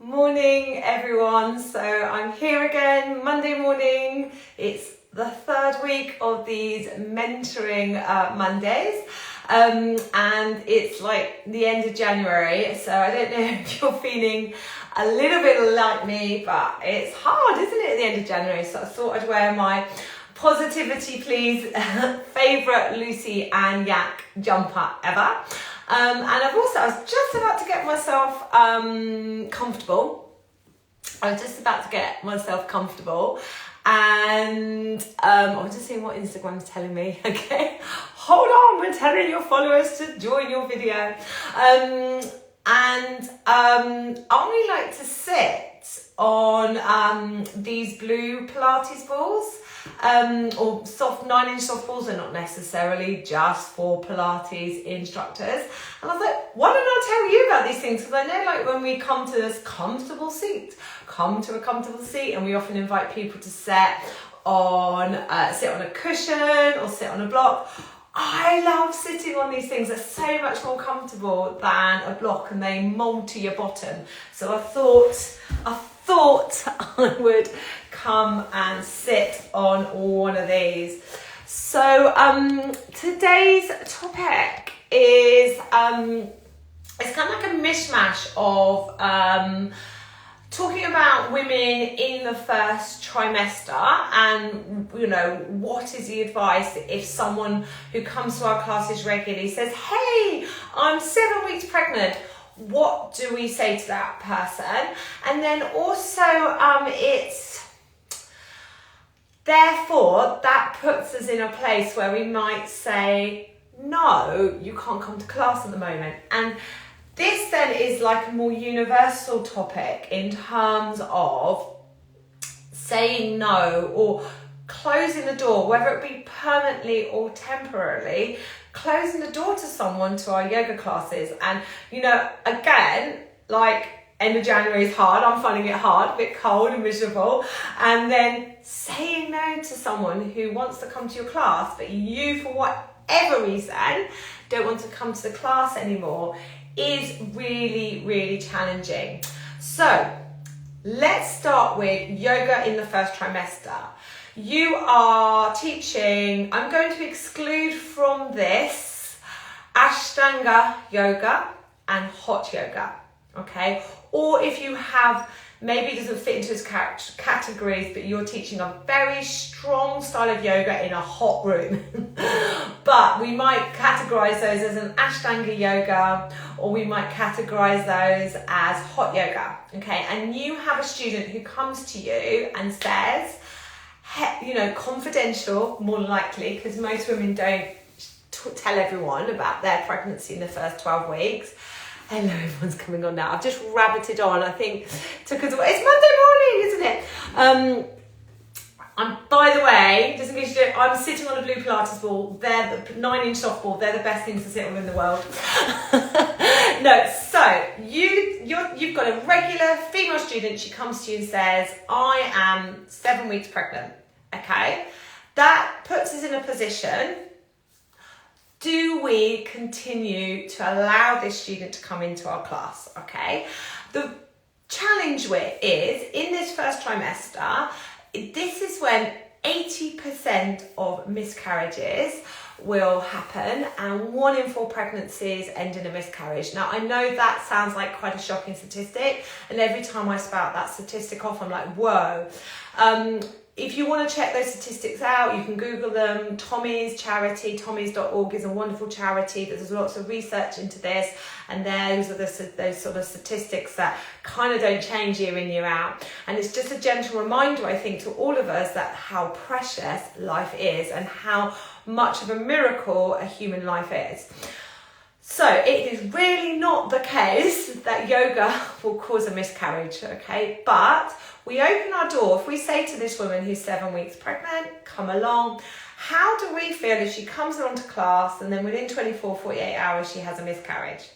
Morning everyone, so I'm here again Monday morning. It's the third week of these mentoring Mondays and it's like the end of January, so I don't know if you're feeling a little bit like me, but it's hard, isn't it, at the end of January? So I thought I'd wear my Positivity Please favourite Lucy and Yak jumper ever. And I was just about to get myself comfortable. And I was just seeing what Instagram's telling me. Okay, hold on, we're telling your followers to join your video. I like to sit on these blue Pilates balls. Or soft 9-inch soft balls are not necessarily just for Pilates instructors. And I was like, why don't I tell you about these things? Because I know, like, when we come to this comfortable seat, and we often invite people to sit on a cushion or sit on a block. I love sitting on these things. They're so much more comfortable than a block, and they mold to your bottom. So I thought I would come and sit on one of these. So today's topic is it's kind of like a mishmash of talking about women in the first trimester, and what is the advice if someone who comes to our classes regularly says, hey, I'm 7 weeks pregnant. What do we say to that person? And then also it's therefore that puts us in a place where we might say, no, you can't come to class at the moment. And this then is like a more universal topic in terms of saying no or closing the door, whether it be permanently or temporarily, closing the door to someone to our yoga classes. And again, like, end of January is hard. I'm finding it hard, a bit cold and miserable. And then saying no to someone who wants to come to your class, but you, for whatever reason, don't want to come to the class anymore, is really, really challenging. So let's start with yoga in the first trimester. You are teaching, I'm going to exclude from this Ashtanga yoga and hot yoga, okay? Or if you have, maybe it doesn't fit into those categories, but you're teaching a very strong style of yoga in a hot room. But we might categorize those as an Ashtanga yoga, or we might categorize those as hot yoga, okay? And you have a student who comes to you and says, confidential, more likely, because most women don't tell everyone about their pregnancy in the first 12 weeks. Hello, everyone's coming on now. I've just rabbited on, I think, took us away. It's Monday morning, isn't it? By the way, just in case you don't, I'm sitting on a blue Pilates ball. They're the 9-inch soft ball. They're the best things to sit on in the world. No, so you've got a regular female student. She comes to you and says, I am 7 weeks pregnant. Okay, that puts us in a position. Do we continue to allow this student to come into our class? Okay, the challenge is in this first trimester, this is when 80% of miscarriages will happen, and 1 in 4 pregnancies end in a miscarriage. Now, I know that sounds like quite a shocking statistic, and every time I spout that statistic off, I'm like, whoa. If you want to check those statistics out, you can Google them. Tommy's charity, tommys.org, is a wonderful charity. There's lots of research into this, and those are those sort of statistics that kind of don't change year in, year out. And it's just a gentle reminder, I think, to all of us that how precious life is and how much of a miracle a human life is. So it is really not the case that yoga will cause a miscarriage, okay? But we open our door. If we say to this woman who's 7 weeks pregnant, come along, how do we feel if she comes along to class and then within 24, 48 hours she has a miscarriage?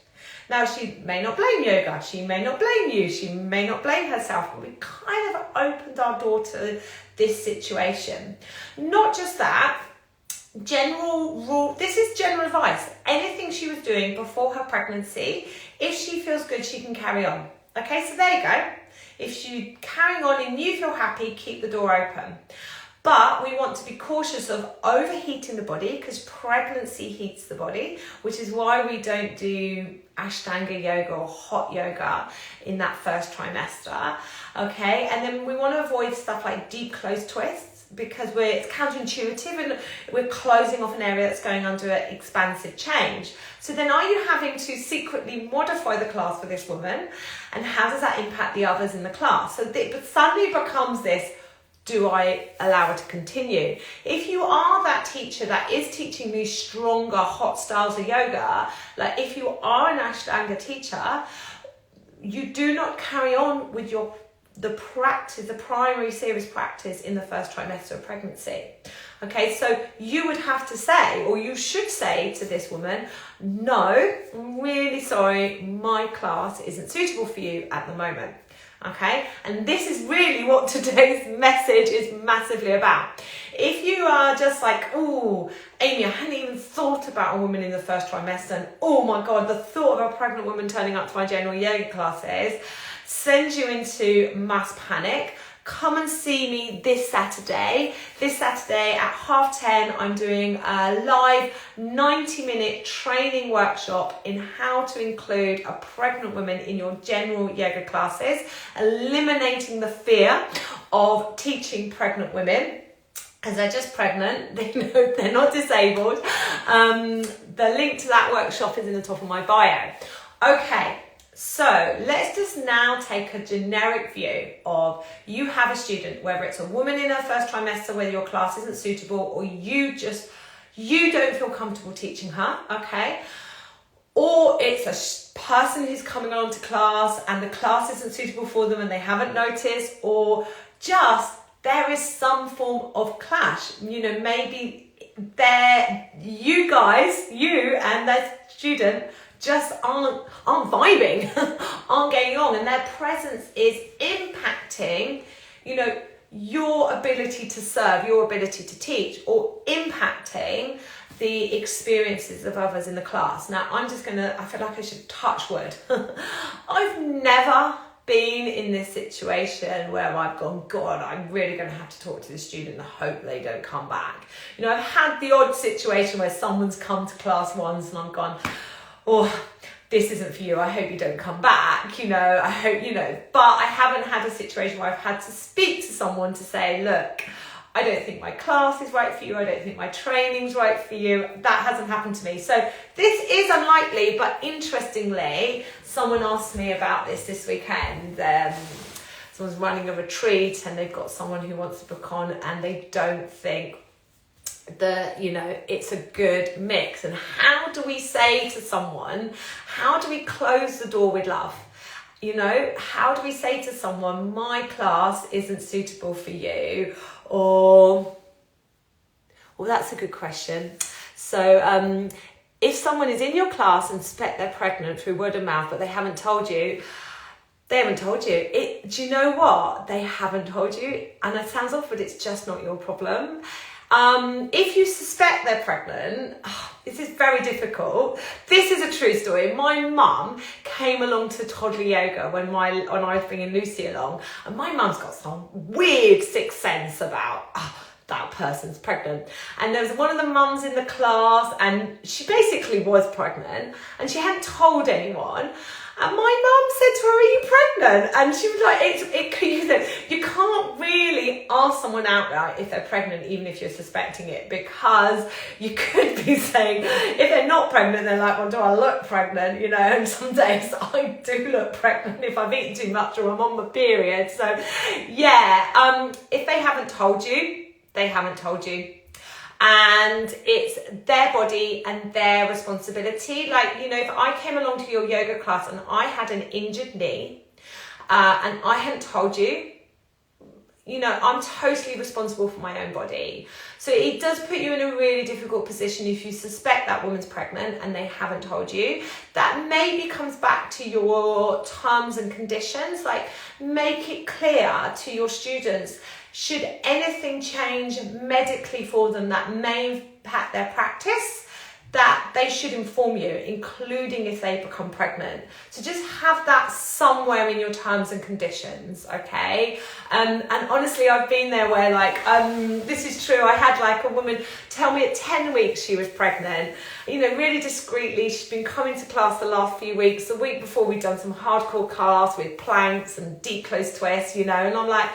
Now, she may not blame yoga, she may not blame you, she may not blame herself, but we kind of opened our door to this situation. Not just that, general rule, this is general advice. Anything she was doing before her pregnancy, if she feels good, she can carry on. Okay, so there you go. If you carrying on and you feel happy, keep the door open. But we want to be cautious of overheating the body, because pregnancy heats the body, which is why we don't do Ashtanga yoga or hot yoga in that first trimester. Okay, and then we want to avoid stuff like deep closed twists, because it's counterintuitive and we're closing off an area that's going under an expansive change. So then are you having to secretly modify the class for this woman? And how does that impact the others in the class? So it suddenly becomes this, do I allow her to continue? If you are that teacher that is teaching these stronger hot styles of yoga, like if you are an Ashtanga teacher, you do not carry on with the practice, the primary serious practice in the first trimester of pregnancy. Okay, so you would have to say, or you should say to this woman, no, I'm really sorry, my class isn't suitable for you at the moment. Okay, and this is really what today's message is massively about. If you are just like, oh, Amy, I hadn't even thought about a woman in the first trimester, and oh my God, the thought of a pregnant woman turning up to my general yoga classes sends you into mass panic. Come and see me this Saturday. This Saturday at 10:30, I'm doing a live 90-minute training workshop in how to include a pregnant woman in your general yoga classes, eliminating the fear of teaching pregnant women, because they're just pregnant, they know they're not disabled. The link to that workshop is in the top of my bio. Okay. So let's just now take a generic view of, you have a student, whether it's a woman in her first trimester where your class isn't suitable, or you don't feel comfortable teaching her, okay? Or it's a person who's coming on to class and the class isn't suitable for them and they haven't noticed, or just there is some form of clash. You know, maybe you and that student just aren't vibing, aren't getting on, and their presence is impacting, you know, your ability to serve, your ability to teach, or impacting the experiences of others in the class. Now, I feel like I should touch wood. I've never been in this situation where I've gone, God, I'm really going to have to talk to the student and hope they don't come back. You know, I've had the odd situation where someone's come to class once and I've gone, oh, this isn't for you, I hope you don't come back, you know, I hope, you know, but I haven't had a situation where I've had to speak to someone to say, look, I don't think my class is right for you, I don't think my training's right for you. That hasn't happened to me. So this is unlikely, but interestingly, someone asked me about this weekend. Someone's running a retreat and they've got someone who wants to book on and they don't think it's a good mix. And how do we say to someone, how do we close the door with love? You know, how do we say to someone, my class isn't suitable for you? Or, well, that's a good question. So if someone is in your class and suspect they're pregnant through word of mouth, but they haven't told you, do you know what? They haven't told you. And it sounds awful, but it's just not your problem. If you suspect they're pregnant, this is very difficult. This is a true story. My mum came along to toddler yoga when I was bringing Lucy along, and my mum's got some weird sixth sense about that person's pregnant. And there was one of the mums in the class, and she basically was pregnant, and she hadn't told anyone. And my mum said to her, are you pregnant? And she was like, you can't really ask someone outright if they're pregnant, even if you're suspecting it, because you could be saying, if they're not pregnant, they're like, well, do I look pregnant? You know, and some days I do look pregnant if I've eaten too much or I'm on my period. So yeah, if they haven't told you, they haven't told you. And it's their body and their responsibility. Like, you know, if I came along to your yoga class and I had an injured knee and I hadn't told you, you know, I'm totally responsible for my own body. So it does put you in a really difficult position if you suspect that woman's pregnant and they haven't told you. That maybe comes back to your terms and conditions. Like, make it clear to your students, should anything change medically for them that may impact their practice, that they should inform you, including if they become pregnant. So just have that somewhere in your terms and conditions, okay? And honestly, I've been there where this is true. I had like a woman tell me at 10 weeks she was pregnant, really discreetly. She's been coming to class the last few weeks. The week before we'd done some hardcore class with planks and deep close twists, and I'm like,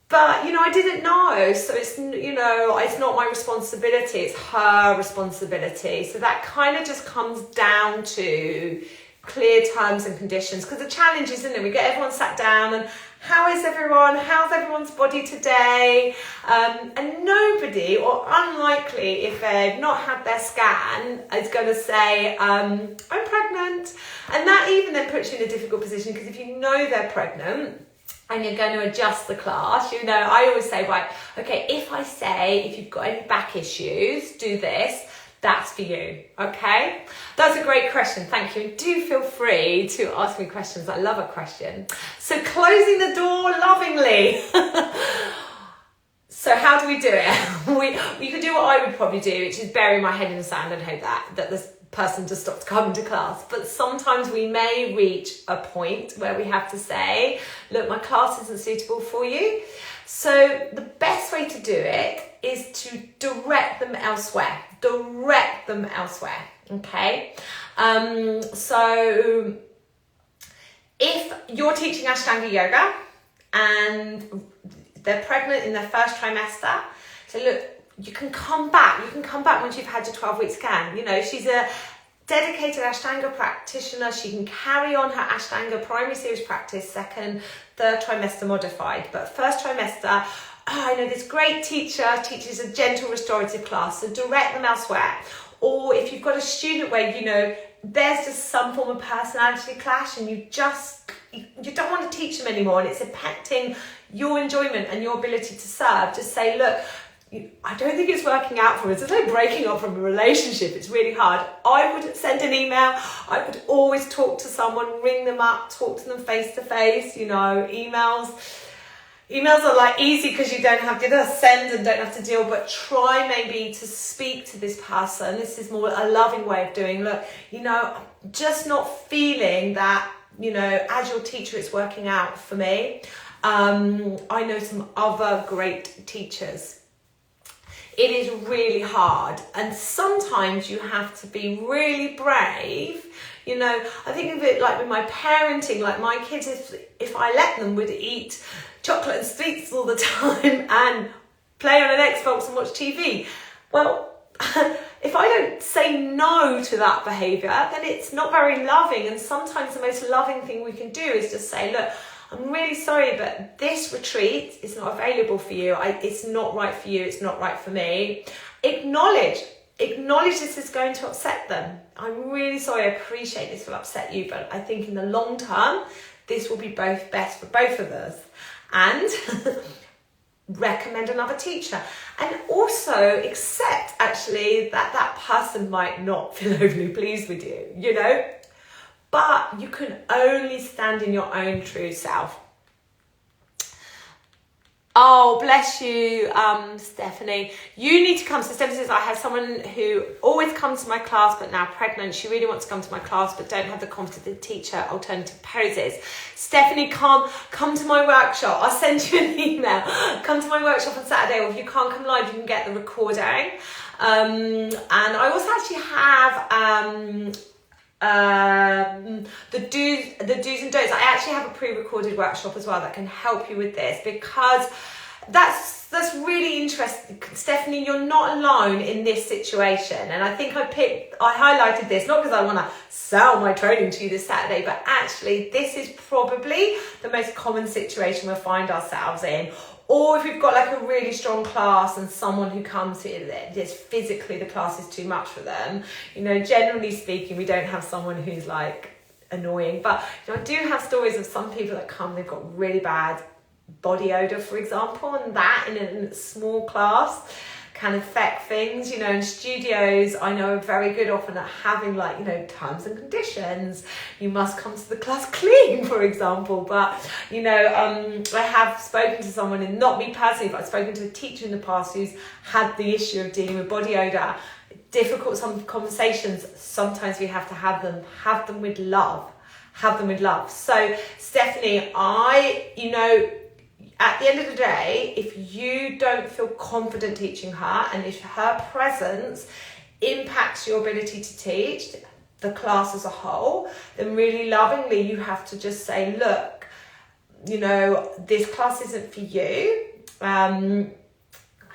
but, I didn't know. So it's, it's not my responsibility. It's her responsibility. So that kind of just comes down to clear terms and conditions. Because the challenge is, isn't it? We get everyone sat down and how is everyone? How's everyone's body today? And nobody, or unlikely, if they've not had their scan, is going to say, I'm pregnant. And that even then puts you in a difficult position, because if you know they're pregnant, and you're going to adjust the class, I always say, right, okay, if you've got any back issues, do this, that's for you, okay? That's a great question, thank you. Do feel free to ask me questions, I love a question. So closing the door lovingly. So how do we do it? We could do what I would probably do, which is bury my head in the sand and hope that this person just stops coming to class. But sometimes we may reach a point where we have to say, look, my class isn't suitable for you. So the best way to do it is to direct them elsewhere. Okay? So if you're teaching Ashtanga yoga and they're pregnant in their first trimester, so look, you can come back once you've had your 12-week scan. She's a dedicated Ashtanga practitioner. She can carry on her Ashtanga primary series practice, second, third trimester modified. But first trimester, I know this great teacher teaches a gentle restorative class, so direct them elsewhere. Or if you've got a student where, there's just some form of personality clash and you don't want to teach them anymore and it's impacting your enjoyment and your ability to serve, just say, look, I don't think it's working out for us. It's like breaking up from a relationship. It's really hard. I would send an email. I would always talk to someone, ring them up, talk to them face to face. Emails are like easy because you don't have to send and don't have to deal, but try maybe to speak to this person. This is more a loving way of doing, look, I'm just not feeling that, as your teacher, it's working out for me. I know some other great teachers. It is really hard, and sometimes you have to be really brave. I think of it like with my parenting, like my kids, if I let them, would eat chocolate and sweets all the time and play on an Xbox and watch TV. Well, if I don't say no to that behaviour, then it's not very loving. And sometimes the most loving thing we can do is just say, look, I'm really sorry, but this retreat is not available for you. It's not right for you. It's not right for me. Acknowledge this is going to upset them. I'm really sorry. I appreciate this will upset you, but I think in the long term, this will be best for both of us. And recommend another teacher. And also accept, actually, that person might not feel overly pleased with you, But you can only stand in your own true self. Oh, bless you, Stephanie. You need to come. So Stephanie says, I have someone who always comes to my class but now pregnant. She really wants to come to my class but don't have the confidence to teach her alternative poses. Stephanie, come to my workshop. I'll send you an email. Come to my workshop on Saturday, or if you can't come live, you can get the recording. And I also actually have the do's and don'ts. I actually have a pre-recorded workshop as well that can help you with this, because that's really interesting. Stephanie, you're not alone in this situation, and I think I highlighted this not because I want to sell my training to you this Saturday, but actually this is probably the most common situation we'll find ourselves in. Or if we've got like a really strong class and someone who comes here that just physically the class is too much for them, generally speaking, we don't have someone who's like annoying. But I do have stories of some people that come, they've got really bad body odor, for example, and that in a small class can affect things. You know, in studios, I know are very good often at having like, you know, terms and conditions. You must come to the class clean, for example. But, you know, I have spoken to someone, and not me personally, but I've spoken to a teacher in the past who's had the issue of dealing with body odor. Difficult some conversations, sometimes we have to have them with love. Have them with love. So Stephanie, you know, at the end of the day, if you don't feel confident teaching her, and if her presence impacts your ability to teach the class as a whole, then really lovingly you have to just say, look, you know, this class isn't for you.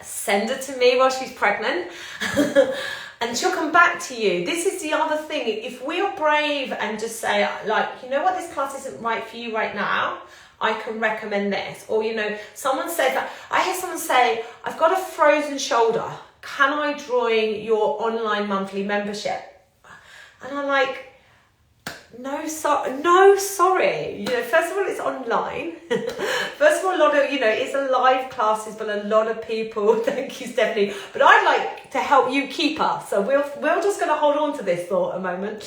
Send her to me while she's pregnant. And she'll come back to you. This is the other thing. If we are brave and just say, like, you know what, this class isn't right for you right now, I can recommend this. Or, you know, someone said that. I hear someone say, I've got a frozen shoulder. Can I join your online monthly membership? And I'm like, no, sorry. You know, first of all, it's online. First of all, a lot of, you know, it's a live classes, but a lot of people, thank you, Stephanie, but I'd like to help you keep her. So we're just going to hold on to this thought a moment.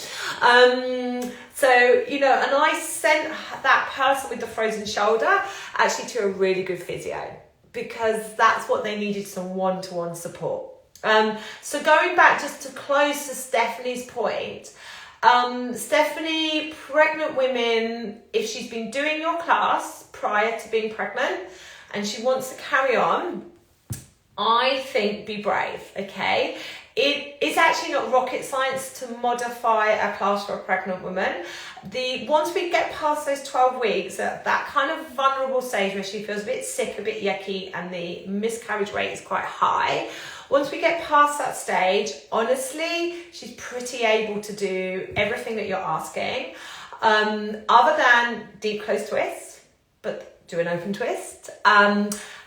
So, you know, and I sent that person with the frozen shoulder actually to a really good physio, because that's what they needed, some one-to-one support. So going back just to close to Stephanie's point, Stephanie, pregnant women, if she's been doing your class prior to being pregnant and she wants to carry on, I think be brave, okay? It's actually not rocket science to modify a class for a pregnant woman. Once we get past those 12 weeks, that kind of vulnerable stage where she feels a bit sick, a bit yucky, and the miscarriage rate is quite high, once we get past that stage, honestly, she's pretty able to do everything that you're asking, other than deep close twist, but do an open twist.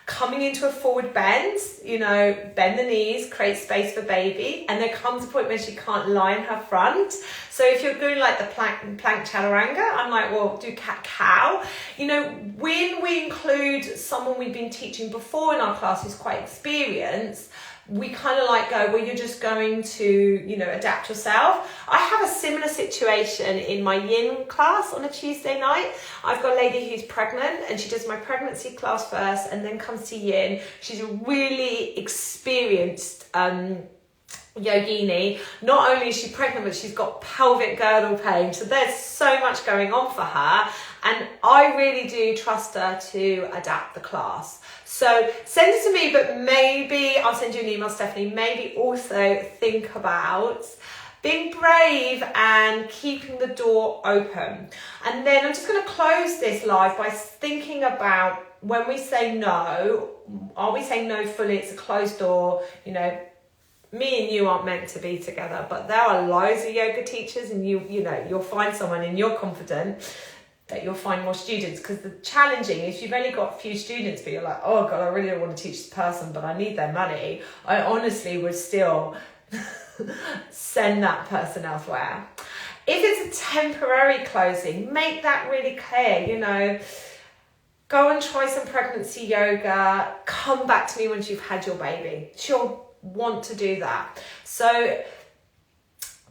Coming into a forward bend, you know, bend the knees, create space for baby, and there comes a point where she can't lie in her front. So if you're doing like the plank chaturanga, I'm like, well, do cat-cow. You know, when we include someone we've been teaching before in our class who's quite experienced, we kind of like go, well, you're just going to, you know, adapt yourself. I have a similar situation in my yin class on a Tuesday night. I've got a lady who's pregnant and she does my pregnancy class first and then comes to yin. She's a really experienced yogini. Not only is she pregnant, but she's got pelvic girdle pain. So there's so much going on for her. And I really do trust her to adapt the class. So send it to me, but maybe I'll send you an email, Stephanie. Maybe also think about being brave and keeping the door open. And then I'm just going to close this live by thinking about when we say no, are we saying no fully? It's a closed door, you know. Me and you aren't meant to be together, but there are loads of yoga teachers, and you know, you'll find someone and you're confident that you'll find more students, because the challenging is you've only got a few students, but you're like, oh God, I really don't want to teach this person, but I need their money. I honestly would still send that person elsewhere. If it's a temporary closing, make that really clear, you know, go and try some pregnancy yoga, come back to me once you've had your baby. She'll want to do that. So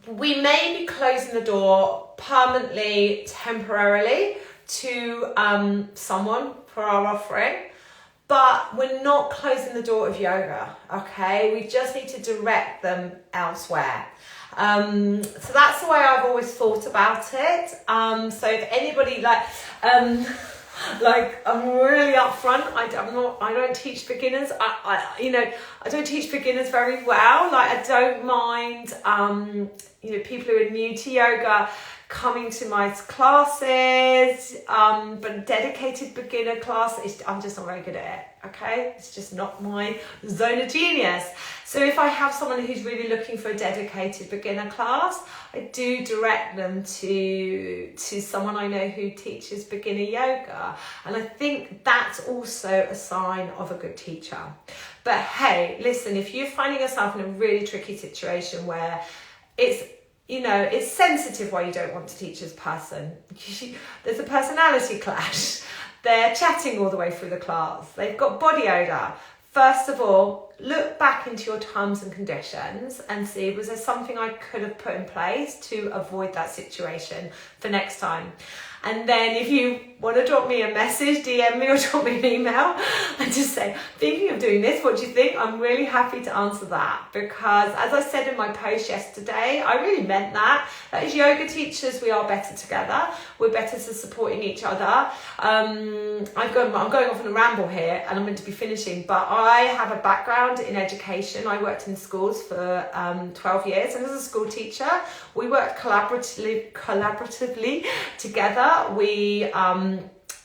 we may be closing the door permanently, temporarily to someone for our offering, but we're not closing the door of yoga, okay? We just need to direct them elsewhere. So that's the way I've always thought about it. So if anybody I'm really upfront. I don't teach beginners. I don't teach beginners very well. Like, I don't mind, people who are new to yoga coming to my classes, but a dedicated beginner class, I'm just not very good at it, okay? It's just not my zone of genius. So if I have someone who's really looking for a dedicated beginner class, I do direct them to someone I know who teaches beginner yoga. And I think that's also a sign of a good teacher. But hey, listen, if you're finding yourself in a really tricky situation where it's sensitive why you don't want to teach this person. There's a personality clash. They're chatting all the way through the class. They've got body odor. first of all, look back into your terms and conditions and see, was there something I could have put in place to avoid that situation for next time? And then if you want to drop me a message, DM me or drop me an email and just say, thinking of doing this, what do you think? I'm really happy to answer that, because as I said in my post yesterday, I really meant that. As yoga teachers, we are better together. We're better to supporting each other. I'm going off on a ramble here and I'm meant to be finishing, but I have a background in education. I worked in schools for 12 years, and as a school teacher, we worked collaboratively together. We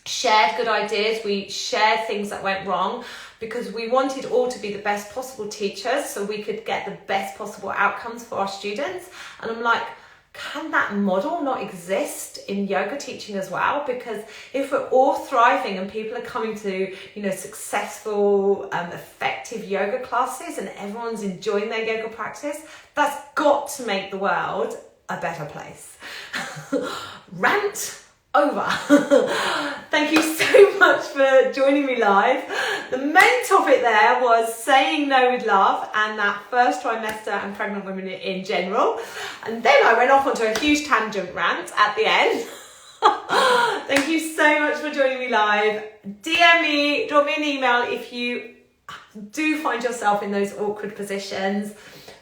shared good ideas, we shared things that went wrong, because we wanted all to be the best possible teachers so we could get the best possible outcomes for our students. And I'm like, can that model not exist in yoga teaching as well? Because if we're all thriving and people are coming to, successful, effective yoga classes and everyone's enjoying their yoga practice, that's got to make the world a better place. Rant over. Thank you so much for joining me live. The main topic there was saying no with love and that first trimester and pregnant women in general. And then I went off onto a huge tangent rant at the end. Thank you so much for joining me live. DM me, drop me an email if you do find yourself in those awkward positions,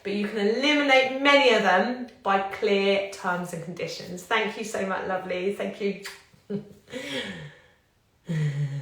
but you can eliminate many of them by clear terms and conditions. Thank you so much, lovely. Thank you.